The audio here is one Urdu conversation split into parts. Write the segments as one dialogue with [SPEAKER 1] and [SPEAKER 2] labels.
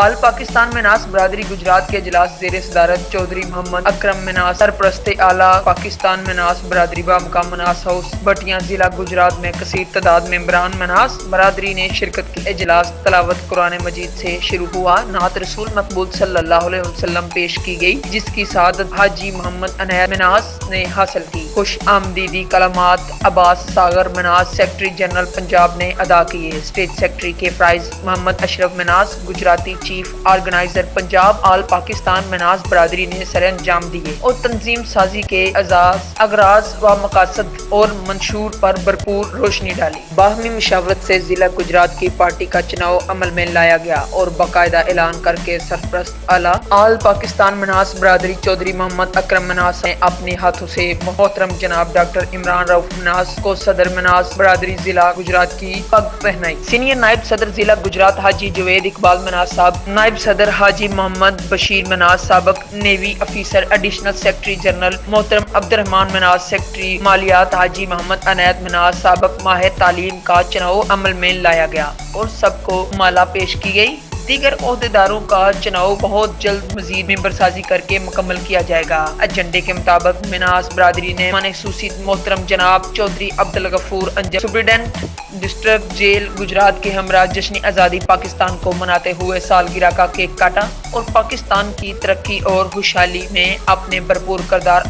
[SPEAKER 1] آل پاکستان مناس برادری گجرات کے اجلاس زیر صدارت چودھری محمد اکرم مناس سرپرست اعلیٰ پاکستان مناس برادری بامقام مناس ہاؤس بٹیاں ضلع گجرات میں کثیر تعداد ممبران مناس برادری نے شرکت کی۔ اجلاس تلاوت قرآن مجید سے شروع ہوا۔ نعت رسول مقبول صلی اللہ علیہ وسلم پیش کی گئی، جس کی سعادت حاجی محمد عنایت مناس نے حاصل کی۔ خوش آمدیدی کلمات عباس ساگر مناس سیکرٹری جنرل پنجاب نے ادا کیے۔ اسٹیٹ سیکرٹری کے پرائز محمد اشرف مناس گجراتی چیف آرگنائزر پنجاب آل پاکستان مناس برادری نے سر انجام دیے اور تنظیم سازی کے اغراض و مقاصد اور منشور پر بھرپور روشنی ڈالی۔ باہمی مشاورت سے ضلع گجرات کی پارٹی کا چناؤ عمل میں لایا گیا اور باقاعدہ اعلان کر کے سرپرست اعلیٰ آل پاکستان مناس برادری چودھری محمد اکرم مناس نے اپنے ہاتھوں سے محترم جناب ڈاکٹر عمران رؤف مناس کو صدر مناس برادری ضلع گجرات کی پگ پہنائی۔ سینئر نائب صدر ضلع گجرات حاجی جوید اقبال مناس صاحب، نائب صدر حاجی محمد بشیر مناس سابق navy officer additional secretary general محترم عبد الرحمان مناس، سیکرٹری مالیات حاجی محمد عنایت مناس سابق ماہر تعلیم کا چناؤ عمل میں لایا گیا اور سب کو مالا پیش کی گئی۔ دیگر عہدیداروں کا چناؤ بہت جلد مزید ممبر سازی کر کے مکمل کیا جائے گا۔ ایجنڈے کے مطابق مناس برادری نے خصوصی محترم جناب چودھری عبدالغفور انجم سپرنٹنڈنٹ ڈسٹرکٹ جیل گجرات کے ہمراہ جشن آزادی پاکستان کو مناتے ہوئے سالگرہ کا کیک کاٹا اور پاکستان کی ترقی اور خوشحالی میں اپنے بھرپور کردار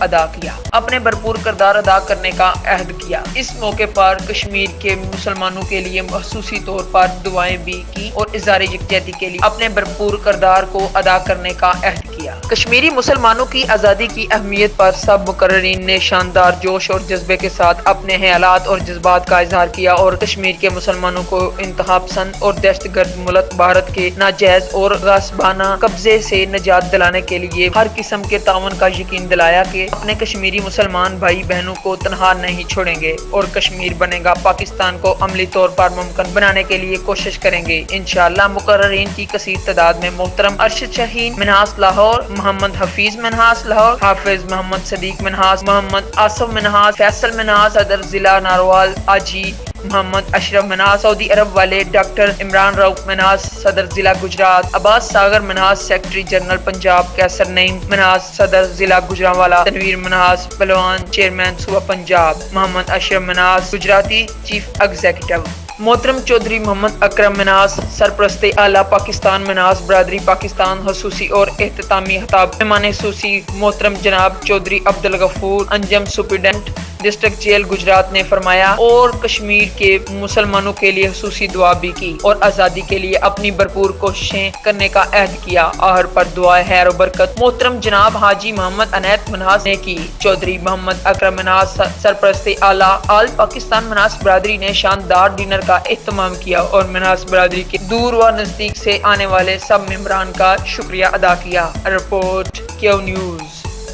[SPEAKER 1] ادا کرنے کا عہد کیا۔ اس موقع پر کشمیر کے مسلمانوں کے لیے خصوصی طور پر دعائیں بھی کی اور اظہار یکجہتی کے لیے اپنے بھرپور کردار کو ادا کرنے کا عہد کیا۔ کشمیری مسلمانوں کی آزادی کی اہمیت پر سب مقررین نے شاندار جوش اور جذبے کے ساتھ اپنے خیالات اور جذبات کا اظہار کیا اور کشمیر کے مسلمانوں کو انتہا پسند اور دہشت گرد ملک بھارت کے ناجائز اور غاصبانہ قبضے سے نجات دلانے کے لیے ہر قسم کے تعاون کا یقین دلایا کہ اپنے کشمیری مسلمان بھائی بہنوں کو تنہا نہیں چھوڑیں گے اور کشمیر بنے گا پاکستان کو عملی طور پر ممکن بنانے کے لیے کوشش کریں گے۔ انشاءاللہ مقررین کی کثیر تعداد میں محترم ارشد شاہین مناس لاہور، محمد حفیظ مناس لاہور، حافظ محمد صدیق مناس، محمد آصف مناس، فیصل مناس صدر ضلع ناروال، حاجی محمد اشرف مناس سعودی عرب والے، ڈاکٹر عمران رؤف مناس صدر ضلع گجرات، عباس ساگر مناس سیکرٹری جنرل پنجاب، کیسر نعیم مناس صدر ضلع گجرانوالہ، تنویر مناس پہلوان چیئرمین صوبہ پنجاب، محمد اشرف مناس گجراتی چیف ایگزیکٹو، محترم چودھری محمد اکرم مناس سرپرست اعلیٰ پاکستان مناس برادری پاکستان خصوصی اور اختتامی خطاب مہمان خصوصی محترم جناب چودھری عبدالغفور انجم سپرنٹنڈنٹ ڈسٹرکٹ جیل گجرات نے فرمایا اور کشمیر کے مسلمانوں کے لیے خصوصی دعا بھی کی اور آزادی کے لیے اپنی بھرپور کوششیں کرنے کا عہد کیا۔ آخر پر دعائے خیر و برکت محترم جناب حاجی محمد عنایت مناس نے کی۔ چودھری محمد اکرم مناس سرپرست اعلیٰ آل پاکستان مناس برادری نے شاندار ڈنر کا اہتمام کیا اور مناس برادری کے دور و نزدیک سے آنے والے سب ممبران کا شکریہ ادا کیا۔ رپورٹ کیو نیوز۔